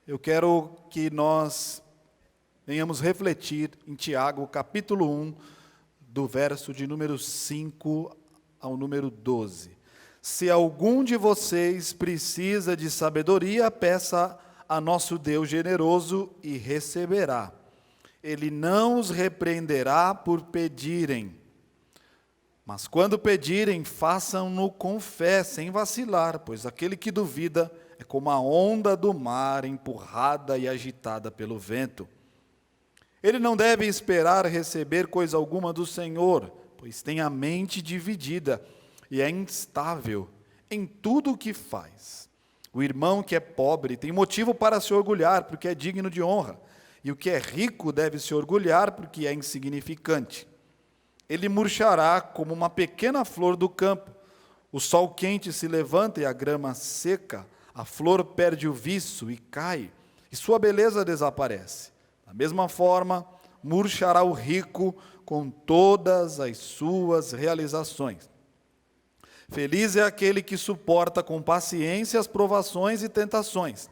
Eu quero que nós venhamos refletir em Tiago, capítulo 1, do verso de número 5 ao número 12. Se algum de vocês precisa de sabedoria, peça a nosso Deus generoso e receberá. Ele não os repreenderá por pedirem. Mas quando pedirem, façam-no com fé, sem vacilar, pois aquele que duvida é como a onda do mar, empurrada e agitada pelo vento. Ele não deve esperar receber coisa alguma do Senhor, pois tem a mente dividida e é instável em tudo o que faz. O irmão que é pobre tem motivo para se orgulhar, porque é digno de honra, e o que é rico deve se orgulhar, porque é insignificante. Ele murchará como uma pequena flor do campo. O sol quente se levanta e a grama seca, a flor perde o viço e cai, e sua beleza desaparece. Da mesma forma, murchará o rico com todas as suas realizações. Feliz é aquele que suporta com paciência as provações e tentações,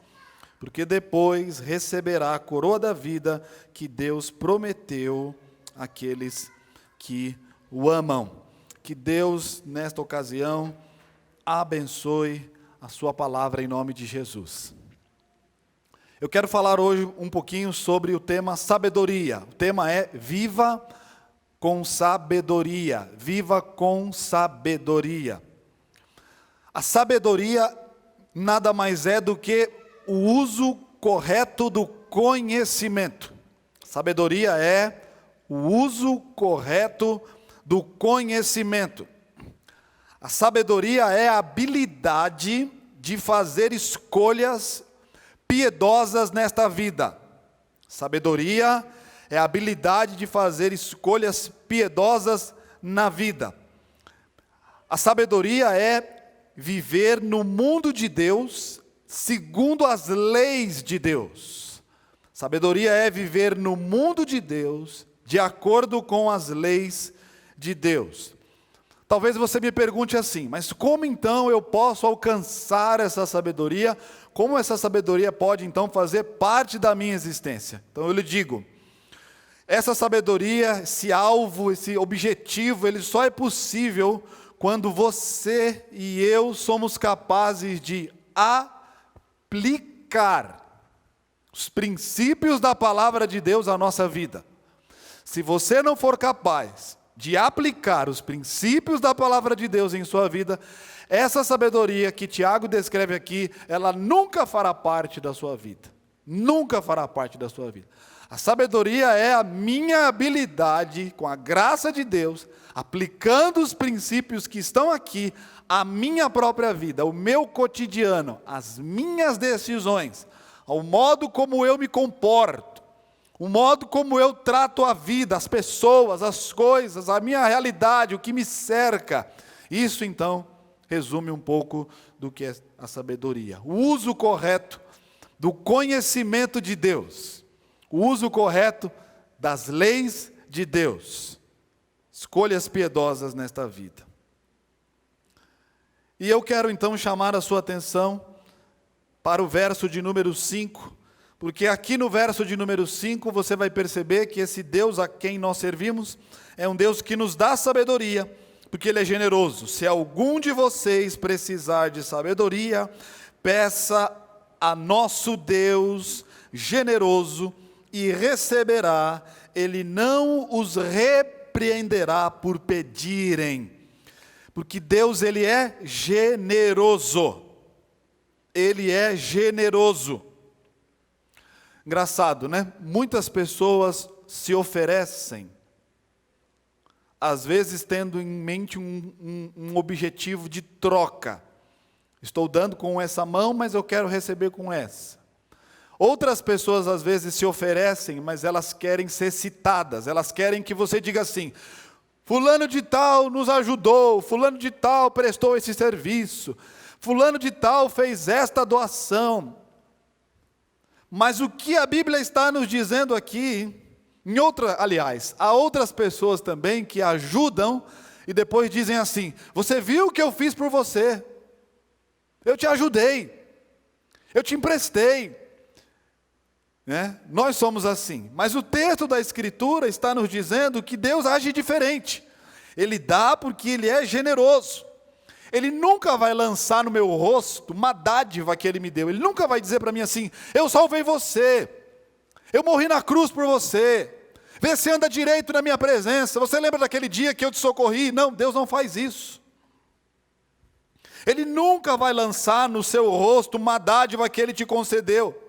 porque depois receberá a coroa da vida que Deus prometeu àqueles que o amam. Que Deus, nesta ocasião, abençoe a sua palavra em nome de Jesus. Eu quero falar hoje um pouquinho sobre o tema sabedoria. O tema é Viva com sabedoria. Viva com sabedoria. A sabedoria nada mais é do que o uso correto do conhecimento. Sabedoria é o uso correto do conhecimento. A sabedoria é a habilidade de fazer escolhas piedosas nesta vida. Sabedoria é a habilidade de fazer escolhas piedosas na vida. A sabedoria é viver no mundo de Deus, segundo as leis de Deus. Sabedoria é viver no mundo de Deus, de acordo com as leis de Deus. Talvez você me pergunte assim, mas como então eu posso alcançar essa sabedoria? Como essa sabedoria pode então fazer parte da minha existência? Então eu lhe digo, essa sabedoria, esse alvo, esse objetivo, ele só é possível quando você e eu somos capazes de aplicar os princípios da palavra de Deus à nossa vida. Se você não for capaz de aplicar os princípios da palavra de Deus em sua vida, essa sabedoria que Tiago descreve aqui, ela nunca fará parte da sua vida. Nunca fará parte da sua vida. A sabedoria é a minha habilidade, com a graça de Deus, aplicando os princípios que estão aqui, à minha própria vida, ao meu cotidiano, às minhas decisões, ao modo como eu me comporto, o modo como eu trato a vida, as pessoas, as coisas, a minha realidade, o que me cerca. Isso então resume um pouco do que é a sabedoria. O uso correto do conhecimento de Deus. O uso correto das leis de Deus. Escolhas piedosas nesta vida. E eu quero então chamar a sua atenção para o verso de número 5, porque aqui no verso de número 5 você vai perceber que esse Deus a quem nós servimos é um Deus que nos dá sabedoria, porque Ele é generoso. Se algum de vocês precisar de sabedoria, peça a nosso Deus generoso e receberá. Ele não os repreenderá por pedirem, porque Deus, Ele é generoso. Ele é generoso. Engraçado, né? Muitas pessoas se oferecem, às vezes tendo em mente um objetivo de troca. Estou dando com essa mão, mas eu quero receber com essa. Outras pessoas às vezes se oferecem, mas elas querem ser citadas. Elas querem que você diga assim: fulano de tal nos ajudou, fulano de tal prestou esse serviço, fulano de tal fez esta doação. Mas o que a Bíblia está nos dizendo aqui, há outras pessoas também que ajudam e depois dizem assim: você viu o que eu fiz por você? Eu te ajudei, eu te emprestei, né? Nós somos assim. Mas o texto da Escritura está nos dizendo que Deus age diferente. Ele dá porque Ele é generoso. Ele nunca vai lançar no meu rosto uma dádiva que Ele me deu. Ele nunca vai dizer para mim assim: eu salvei você, eu morri na cruz por você, vê se anda direito na minha presença, você lembra daquele dia que eu te socorri? Não, Deus não faz isso. Ele nunca vai lançar no seu rosto uma dádiva que Ele te concedeu.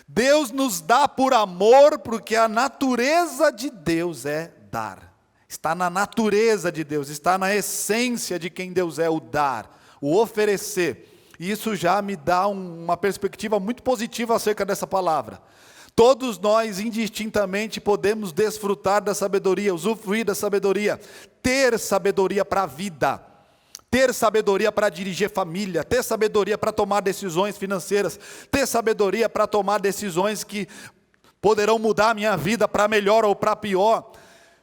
Deus nos dá por amor, porque a natureza de Deus é dar. Está na natureza de Deus, está na essência de quem Deus é, o dar, o oferecer. E isso já me dá uma perspectiva muito positiva acerca dessa palavra. Todos nós indistintamente podemos desfrutar da sabedoria, usufruir da sabedoria, ter sabedoria para a vida, ter sabedoria para dirigir família, ter sabedoria para tomar decisões financeiras, ter sabedoria para tomar decisões que poderão mudar a minha vida para melhor ou para pior.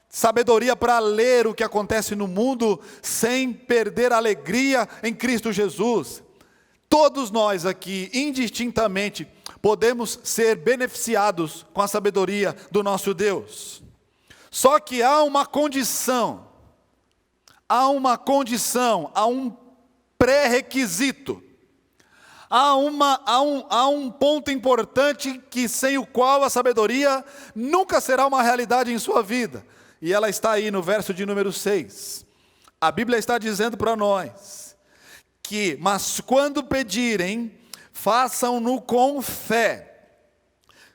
Sabedoria para ler o que acontece no mundo sem perder a alegria em Cristo Jesus. Todos nós aqui, indistintamente, podemos ser beneficiados com a sabedoria do nosso Deus. Só que há uma condição, há um pré-requisito, há um ponto importante que sem o qual a sabedoria nunca será uma realidade em sua vida. E ela está aí no verso de número 6. A Bíblia está dizendo para nós que, mas quando pedirem, façam-no com fé,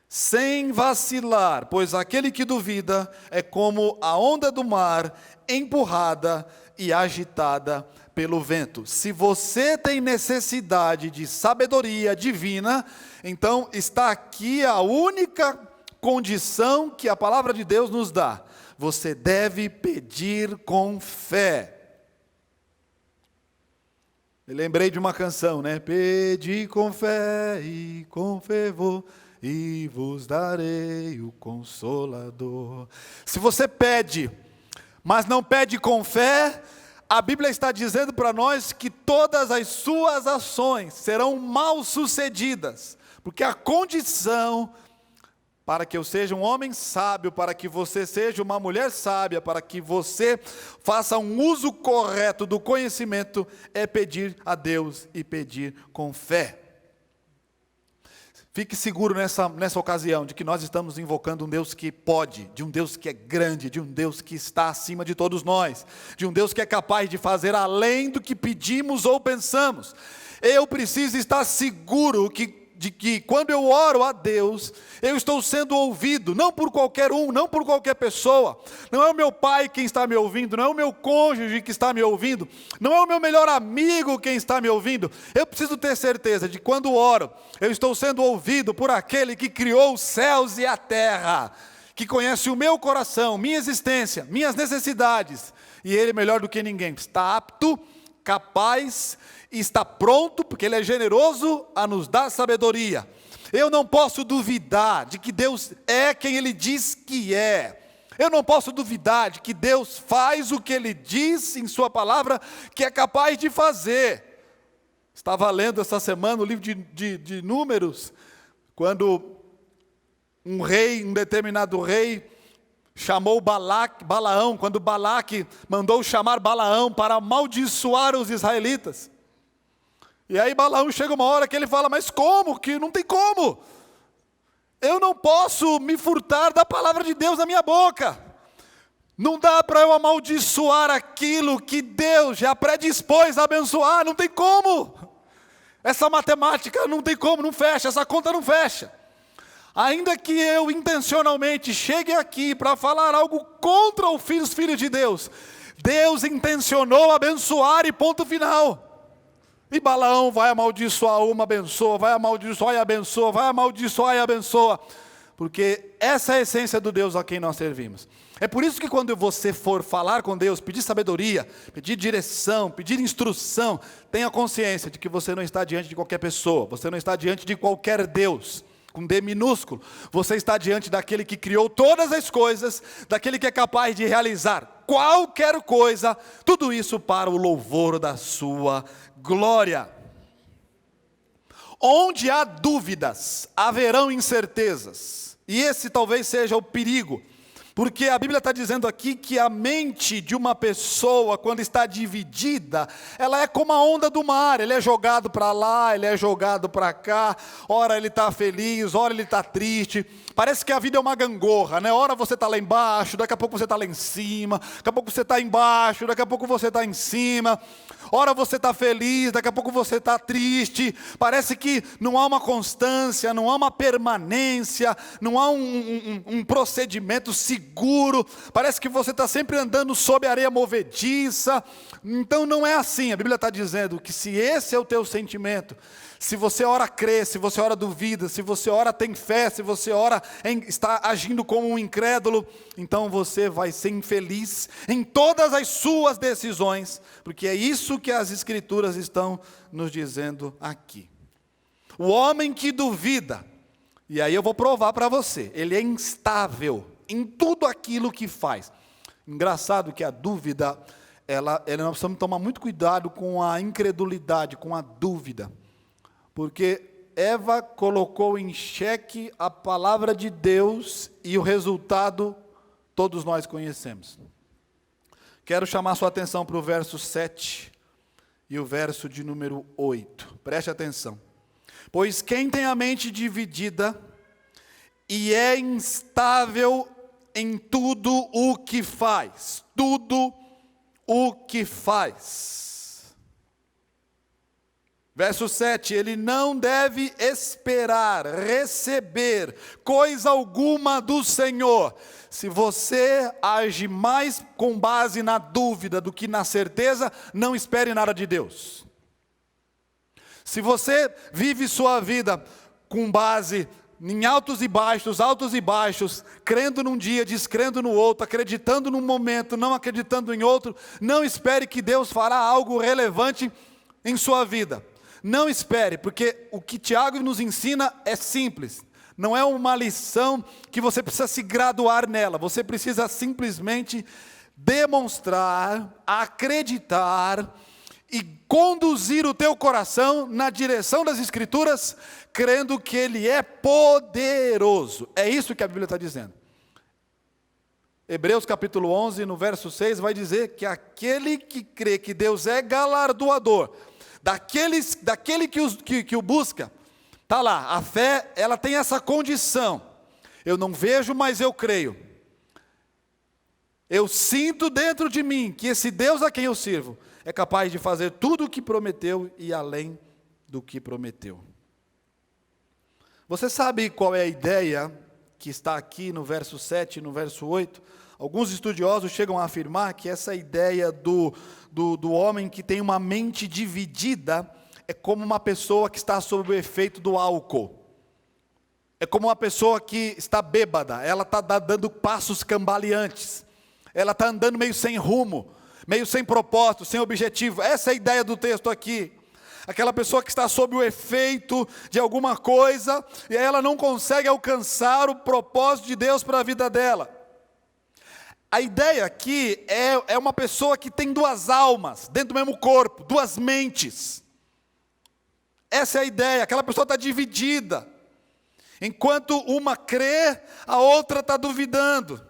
sem vacilar, pois aquele que duvida é como a onda do mar, empurrada e agitada pelo vento. Se você tem necessidade de sabedoria divina, então está aqui a única condição que a palavra de Deus nos dá. Você deve pedir com fé. Me lembrei de uma canção, né? Pedi com fé e com fervor, e vos darei o Consolador. Se você pede, mas não pede com fé, a Bíblia está dizendo para nós que todas as suas ações serão mal sucedidas, porque a condição para que eu seja um homem sábio, para que você seja uma mulher sábia, para que você faça um uso correto do conhecimento, é pedir a Deus e pedir com fé. Fique seguro nessa ocasião, de que nós estamos invocando um Deus que pode, de um Deus que é grande, de um Deus que está acima de todos nós, de um Deus que é capaz de fazer além do que pedimos ou pensamos. Eu preciso estar seguro de que quando eu oro a Deus, eu estou sendo ouvido, não por qualquer um, não por qualquer pessoa. Não é o meu pai quem está me ouvindo, não é o meu cônjuge que está me ouvindo, não é o meu melhor amigo quem está me ouvindo. Eu preciso ter certeza de que quando oro, eu estou sendo ouvido por aquele que criou os céus e a terra, que conhece o meu coração, minha existência, minhas necessidades, e Ele melhor do que ninguém, está apto, capaz, está pronto, porque Ele é generoso a nos dar sabedoria. Eu não posso duvidar de que Deus é quem Ele diz que é. Eu não posso duvidar de que Deus faz o que Ele diz em sua palavra que é capaz de fazer. Estava lendo essa semana o livro de Números, quando um determinado rei, chamou Balaão, quando Balaque mandou chamar Balaão para amaldiçoar os israelitas. E aí Balaão chega uma hora que ele fala, mas como? Que não tem como. Eu não posso me furtar da palavra de Deus na minha boca. Não dá para eu amaldiçoar aquilo que Deus já predispôs a abençoar, não tem como. Essa matemática não tem como, não fecha, essa conta não fecha. Ainda que eu intencionalmente chegue aqui para falar algo contra os filhos de Deus, Deus intencionou abençoar e ponto final. E Balaão vai amaldiçoar uma, abençoa, vai amaldiçoar e abençoa, vai amaldiçoar e abençoa. Porque essa é a essência do Deus a quem nós servimos. É por isso que quando você for falar com Deus, pedir sabedoria, pedir direção, pedir instrução, tenha consciência de que você não está diante de qualquer pessoa, você não está diante de qualquer Deus, com D minúsculo. Você está diante daquele que criou todas as coisas, daquele que é capaz de realizar qualquer coisa, tudo isso para o louvor da sua glória. Onde há dúvidas, haverão incertezas. E esse talvez seja o perigo. Porque a Bíblia está dizendo aqui que a mente de uma pessoa, quando está dividida, ela é como a onda do mar, ele é jogado para lá, ele é jogado para cá, ora ele está feliz, ora ele está triste, parece que a vida é uma gangorra, né? Ora você está lá embaixo, daqui a pouco você está lá em cima, daqui a pouco você está embaixo, daqui a pouco você está em cima, ora você está feliz, daqui a pouco você está triste, parece que não há uma constância, não há uma permanência, não há um procedimento seguro, parece que você está sempre andando sob areia movediça. Então não é assim. A Bíblia está dizendo que se esse é o teu sentimento, se você ora crê, se você ora duvida, se você ora tem fé, se você ora está agindo como um incrédulo, então você vai ser infeliz em todas as suas decisões, porque é isso que as Escrituras estão nos dizendo aqui. O homem que duvida, e aí eu vou provar para você, ele é instável em tudo aquilo que faz. Engraçado que a dúvida, nós precisamos tomar muito cuidado com a incredulidade, com a dúvida. Porque Eva colocou em xeque a palavra de Deus e o resultado todos nós conhecemos. Quero chamar sua atenção para o verso 7 e o verso de número 8. Preste atenção. Pois quem tem a mente dividida e é instável em tudo o que faz. Tudo o que faz. Verso 7, ele não deve esperar, receber coisa alguma do Senhor. Se você age mais com base na dúvida do que na certeza, não espere nada de Deus. Se você vive sua vida com base em altos e baixos, crendo num dia, descrendo no outro, acreditando num momento, não acreditando em outro, não espere que Deus fará algo relevante em sua vida. Não espere, porque o que Tiago nos ensina é simples. Não é uma lição que você precisa se graduar nela. Você precisa simplesmente demonstrar, acreditar e conduzir o teu coração na direção das Escrituras, crendo que Ele é poderoso. É isso que a Bíblia está dizendo. Hebreus capítulo 11, no verso 6, vai dizer que aquele que crê que Deus é galardoador, daquele que o busca, está lá, a fé, ela tem essa condição. Eu não vejo, mas eu creio. Eu sinto dentro de mim que esse Deus a quem eu sirvo é capaz de fazer tudo o que prometeu e além do que prometeu. Você sabe qual é a ideia que está aqui no verso 7 e no verso 8? Alguns estudiosos chegam a afirmar que essa ideia do homem que tem uma mente dividida é como uma pessoa que está sob o efeito do álcool. É como uma pessoa que está bêbada, ela está dando passos cambaleantes, ela está andando meio sem rumo, meio sem propósito, sem objetivo. Essa é a ideia do texto aqui. Aquela pessoa que está sob o efeito de alguma coisa, e aí ela não consegue alcançar o propósito de Deus para a vida dela. A ideia aqui é uma pessoa que tem duas almas, dentro do mesmo corpo, duas mentes. Essa é a ideia, aquela pessoa está dividida. Enquanto uma crê, a outra está duvidando.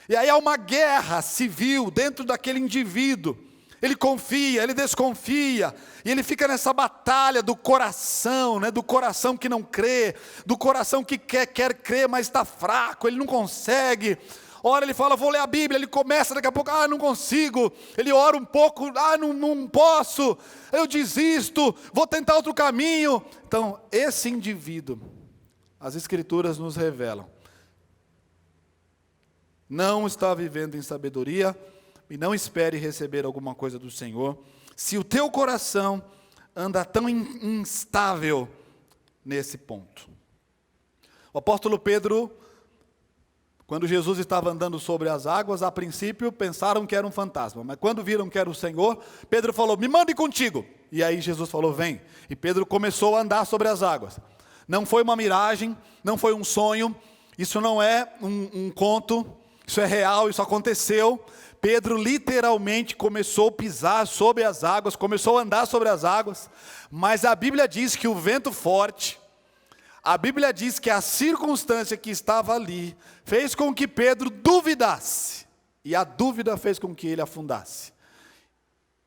E aí há uma guerra civil dentro daquele indivíduo. Ele confia, ele desconfia, e ele fica nessa batalha do coração, né? Do coração que não crê, do coração que quer crer, mas está fraco, ele não consegue. Ora ele fala, vou ler a Bíblia, ele começa, daqui a pouco, não consigo. Ele ora um pouco, não posso, eu desisto, vou tentar outro caminho. Então, esse indivíduo, as Escrituras nos revelam, não está vivendo em sabedoria, e não espere receber alguma coisa do Senhor, se o teu coração anda tão instável nesse ponto. O apóstolo Pedro, quando Jesus estava andando sobre as águas, a princípio pensaram que era um fantasma, mas quando viram que era o Senhor, Pedro falou, me mande contigo. E aí Jesus falou, vem. E Pedro começou a andar sobre as águas. Não foi uma miragem, não foi um sonho, isso não é um conto, isso é real, isso aconteceu. Pedro literalmente começou a pisar sobre as águas, começou a andar sobre as águas, mas a Bíblia diz que o vento forte, a Bíblia diz que a circunstância que estava ali, fez com que Pedro duvidasse, e a dúvida fez com que ele afundasse.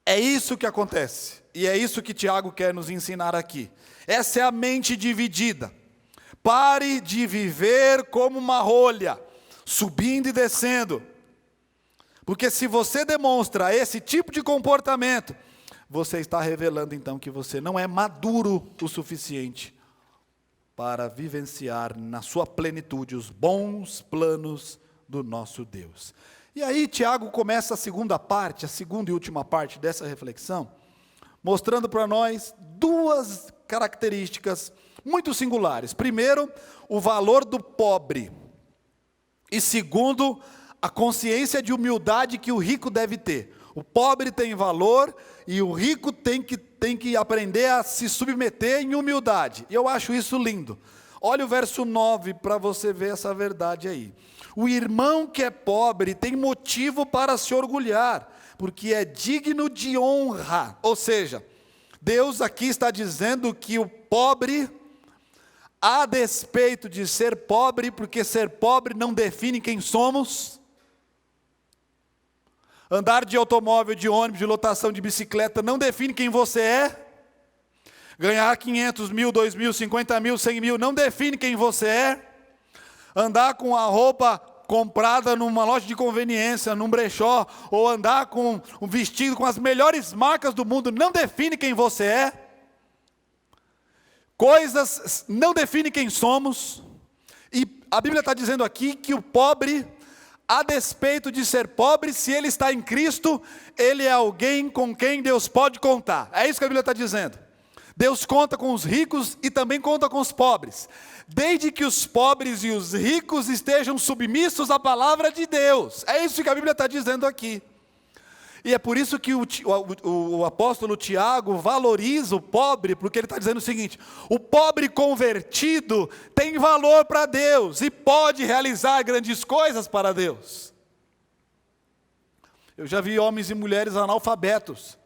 É isso que acontece, e é isso que Tiago quer nos ensinar aqui. Essa é a mente dividida. Pare de viver como uma rolha, subindo e descendo. Porque se você demonstra esse tipo de comportamento, você está revelando então que você não é maduro o suficiente para vivenciar na sua plenitude os bons planos do nosso Deus. E aí Tiago começa a segunda e última parte dessa reflexão, mostrando para nós duas características muito singulares. Primeiro, o valor do pobre. E segundo, a consciência de humildade que o rico deve ter. O pobre tem valor e o rico tem que aprender a se submeter em humildade. E eu acho isso lindo. Olha o verso 9 para você ver essa verdade aí. O irmão que é pobre tem motivo para se orgulhar, porque é digno de honra. Ou seja, Deus aqui está dizendo que o pobre, a despeito de ser pobre, porque ser pobre não define quem somos. Andar de automóvel, de ônibus, de lotação de bicicleta não define quem você é. Ganhar 500 mil, 2 mil, 50 mil, 100 mil não define quem você é. Andar com a roupa comprada numa loja de conveniência, num brechó, ou andar com um vestido com as melhores marcas do mundo não define quem você é. Coisas não definem quem somos. E a Bíblia está dizendo aqui que o pobre, a despeito de ser pobre, se ele está em Cristo, ele é alguém com quem Deus pode contar. É isso que a Bíblia está dizendo. Deus conta com os ricos e também conta com os pobres, desde que os pobres e os ricos estejam submissos à palavra de Deus. É isso que a Bíblia está dizendo aqui. E é por isso que o apóstolo Tiago valoriza o pobre, porque ele está dizendo o seguinte: o pobre convertido tem valor para Deus e pode realizar grandes coisas para Deus. Eu já vi homens e mulheres analfabetos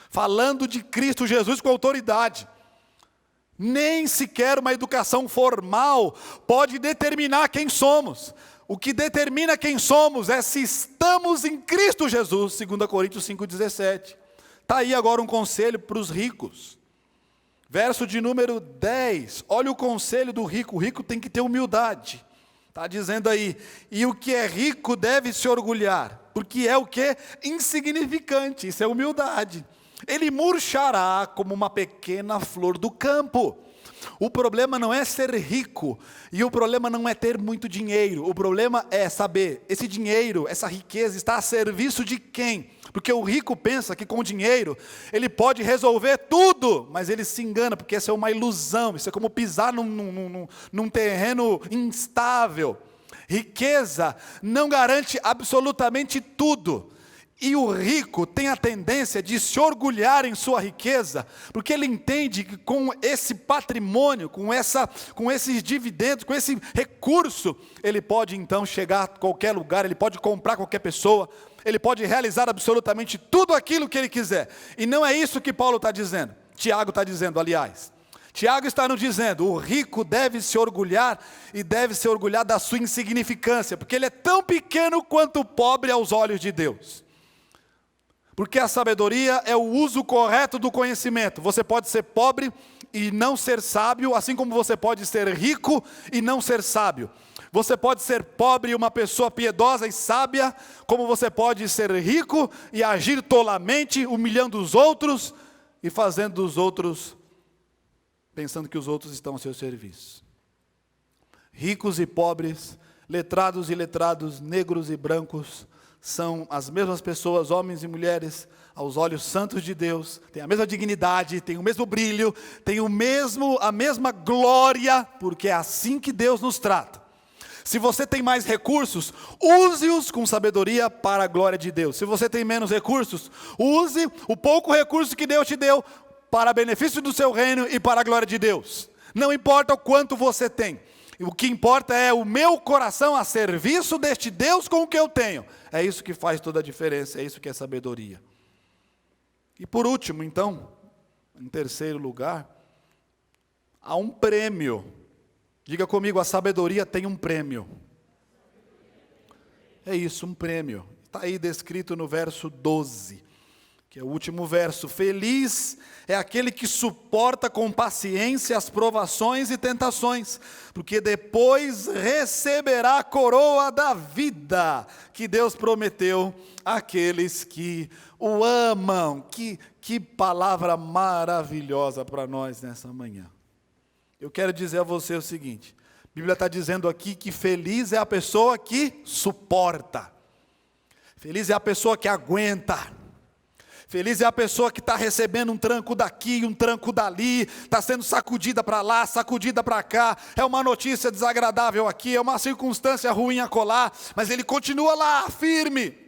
falando de Cristo Jesus com autoridade. Nem sequer uma educação formal pode determinar quem somos. O que determina quem somos é se estamos em Cristo Jesus, 2 Coríntios 5,17. Está aí agora um conselho para os ricos. Verso de número 10, olha o conselho do rico. O rico tem que ter humildade. Está dizendo aí, e o que é rico deve se orgulhar, porque é o que? Insignificante, isso é humildade. Ele murchará como uma pequena flor do campo. O problema não é ser rico, e o problema não é ter muito dinheiro, o problema é saber, esse dinheiro, essa riqueza está a serviço de quem? Porque o rico pensa que com o dinheiro ele pode resolver tudo, mas ele se engana, porque essa é uma ilusão, isso é como pisar num terreno instável. Riqueza não garante absolutamente tudo. E o rico tem a tendência de se orgulhar em sua riqueza, porque ele entende que com esse patrimônio, com esses dividendos, com esse recurso, ele pode então chegar a qualquer lugar, ele pode comprar qualquer pessoa, ele pode realizar absolutamente tudo aquilo que ele quiser. E não é isso que Paulo está dizendo, Tiago está dizendo, aliás. Tiago está nos dizendo, o rico deve se orgulhar, e deve se orgulhar da sua insignificância, porque ele é tão pequeno quanto o pobre aos olhos de Deus. Porque a sabedoria é o uso correto do conhecimento. Você pode ser pobre e não ser sábio, assim como você pode ser rico e não ser sábio. Você pode ser pobre e uma pessoa piedosa e sábia, como você pode ser rico e agir tolamente, humilhando os outros e fazendo dos outros, pensando que os outros estão ao seu serviço. Ricos e pobres, letrados e letrados, negros e brancos, são as mesmas pessoas, homens e mulheres, aos olhos santos de Deus, têm a mesma dignidade, têm o mesmo brilho, têm a mesma glória, porque é assim que Deus nos trata. Se você tem mais recursos, use-os com sabedoria para a glória de Deus. Se você tem menos recursos, use o pouco recurso que Deus te deu para benefício do seu reino e para a glória de Deus. Não importa o quanto você tem. O que importa é o meu coração a serviço deste Deus com o que eu tenho. É isso que faz toda a diferença, é isso que é sabedoria. E por último, então, em terceiro lugar, há um prêmio. Diga comigo, a sabedoria tem um prêmio. É isso, um prêmio. Está aí descrito no verso 12, que é o último verso. Feliz é aquele que suporta com paciência as provações e tentações, porque depois receberá a coroa da vida que Deus prometeu àqueles que o amam. Que palavra maravilhosa para nós nessa manhã. Eu quero dizer a você o seguinte, a Bíblia está dizendo aqui que feliz é a pessoa que suporta. Feliz é a pessoa que aguenta. Feliz é a pessoa que está recebendo um tranco daqui, um tranco dali, está sendo sacudida para lá, sacudida para cá, é uma notícia desagradável aqui, é uma circunstância ruim acolá, mas ele continua lá, firme.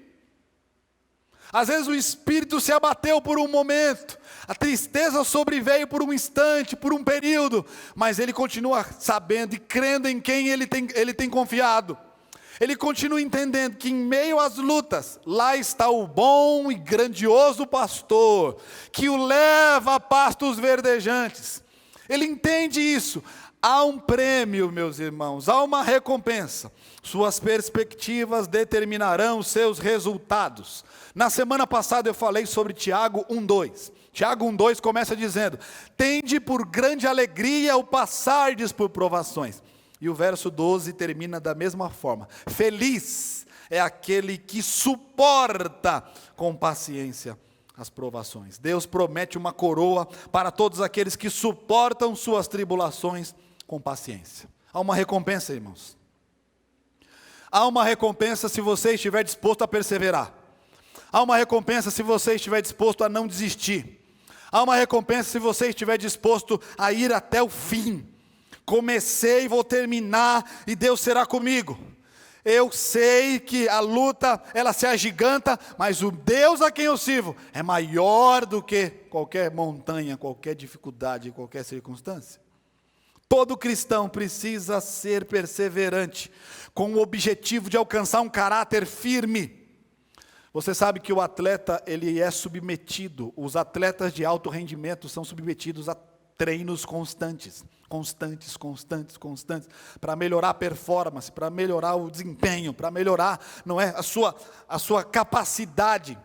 Às vezes o espírito se abateu por um momento, a tristeza sobreveio por um instante, por um período, mas ele continua sabendo e crendo em quem ele tem confiado. Ele continua entendendo que em meio às lutas, lá está o bom e grandioso pastor, que o leva a pastos verdejantes. Ele entende isso. Há um prêmio, meus irmãos, há uma recompensa. Suas perspectivas determinarão os seus resultados. Na semana passada eu falei sobre Tiago 1:2. Tiago 1:2 começa dizendo: tende por grande alegria o passardes por provações. E o verso 12 termina da mesma forma. Feliz é aquele que suporta com paciência as provações. Deus promete uma coroa para todos aqueles que suportam suas tribulações com paciência. Há uma recompensa, irmãos. Há uma recompensa se você estiver disposto a perseverar. Há uma recompensa se você estiver disposto a não desistir. Há uma recompensa se você estiver disposto a ir até o fim. Comecei, vou terminar e Deus será comigo. Eu sei que a luta, ela se agiganta, mas o Deus a quem eu sirvo é maior do que qualquer montanha, qualquer dificuldade, qualquer circunstância. Todo cristão precisa ser perseverante, com o objetivo de alcançar um caráter firme. Você sabe que o atleta, ele é submetido, os atletas de alto rendimento são submetidos a treinos constantes, para melhorar a performance, para melhorar o desempenho, para melhorar, não é, a sua capacidade.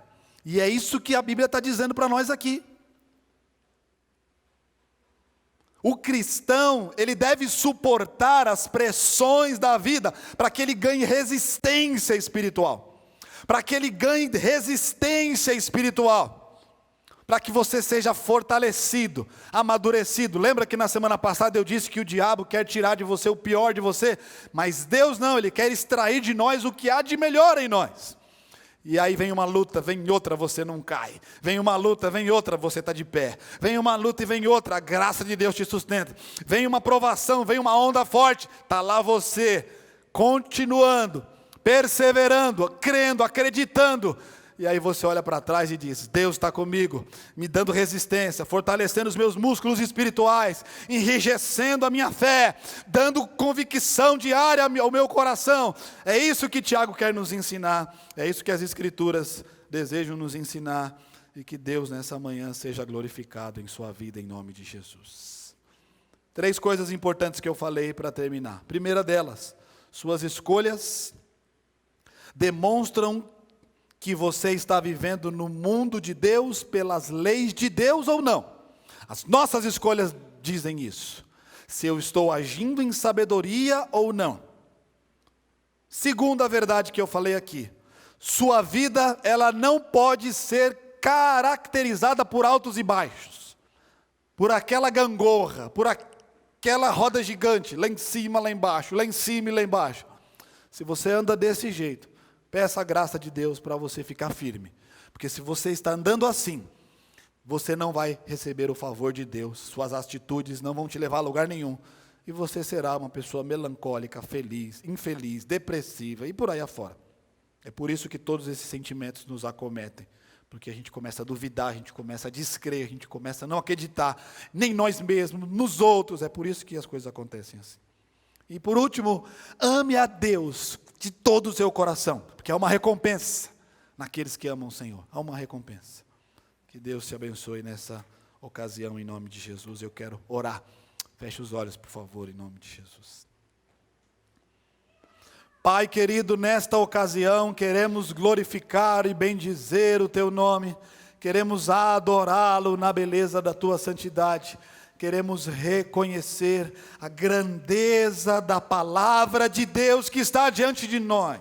E é isso que a Bíblia está dizendo para nós aqui. O cristão, ele deve suportar as pressões da vida, para que ele ganhe resistência espiritual, para que você seja fortalecido, amadurecido. Lembra que na semana passada eu disse que o diabo quer tirar de você o pior de você, mas Deus não, Ele quer extrair de nós o que há de melhor em nós. E aí vem uma luta, vem outra, você não cai. Vem uma luta, vem outra, você está de pé. Vem uma luta e vem outra, a graça de Deus te sustenta. Vem uma provação, vem uma onda forte, está lá você, continuando, perseverando, crendo, acreditando. E aí você olha para trás e diz: Deus está comigo, me dando resistência, fortalecendo os meus músculos espirituais, enrijecendo a minha fé, dando convicção diária ao meu coração. É isso que Tiago quer nos ensinar, é isso que as Escrituras desejam nos ensinar, e que Deus nessa manhã seja glorificado em sua vida, em nome de Jesus. 3 coisas importantes que eu falei para terminar. Primeira delas, suas escolhas demonstram que você está vivendo no mundo de Deus, pelas leis de Deus ou não. As nossas escolhas dizem isso. Se eu estou agindo em sabedoria ou não. Segunda verdade que eu falei aqui. Sua vida, ela não pode ser caracterizada por altos e baixos. Por aquela gangorra, por aquela roda gigante, lá em cima, lá embaixo, lá em cima e lá embaixo. Se você anda desse jeito, peça a graça de Deus para você ficar firme. Porque se você está andando assim, você não vai receber o favor de Deus. Suas atitudes não vão te levar a lugar nenhum. E você será uma pessoa melancólica, feliz, infeliz, depressiva e por aí afora. É por isso que todos esses sentimentos nos acometem. Porque a gente começa a duvidar, a gente começa a descrer, a gente começa a não acreditar, nem nós mesmos, nos outros. É por isso que as coisas acontecem assim. E por último, ame a Deus de todo o seu coração, porque há uma recompensa naqueles que amam o Senhor. Há uma recompensa. Que Deus te abençoe nessa ocasião, em nome de Jesus. Eu quero orar. Feche os olhos, por favor, em nome de Jesus. Pai querido, nesta ocasião queremos glorificar e bendizer o Teu nome. Queremos adorá-lo na beleza da Tua santidade. Queremos reconhecer a grandeza da palavra de Deus que está diante de nós.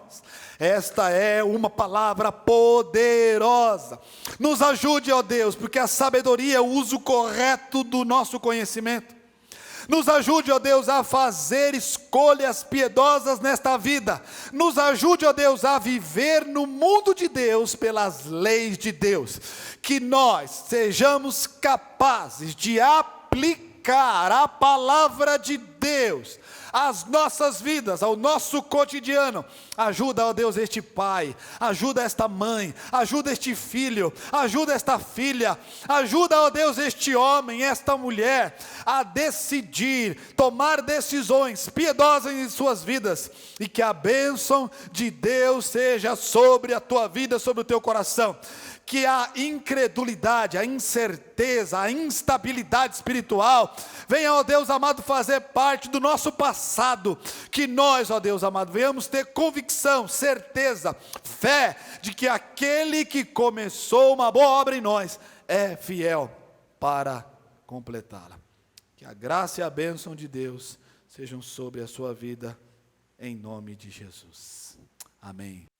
Esta é uma palavra poderosa. Nos ajude, ó Deus, porque a sabedoria é o uso correto do nosso conhecimento. Nos ajude, ó Deus, a fazer escolhas piedosas nesta vida. Nos ajude, ó Deus, a viver no mundo de Deus pelas leis de Deus. Que nós sejamos capazes de aplicar a palavra de Deus às nossas vidas, ao nosso cotidiano. Ajuda, ó Deus, este pai, ajuda esta mãe, ajuda este filho, ajuda esta filha, ajuda, ó Deus, este homem, esta mulher, a decidir, tomar decisões piedosas em suas vidas, e que a bênção de Deus seja sobre a tua vida, sobre o teu coração. Que a incredulidade, a incerteza, a instabilidade espiritual venha, ó Deus amado, fazer parte do nosso passado. Que nós, ó Deus amado, venhamos ter convicção, certeza, fé de que aquele que começou uma boa obra em nós é fiel para completá-la. Que a graça e a bênção de Deus sejam sobre a sua vida, em nome de Jesus. Amém.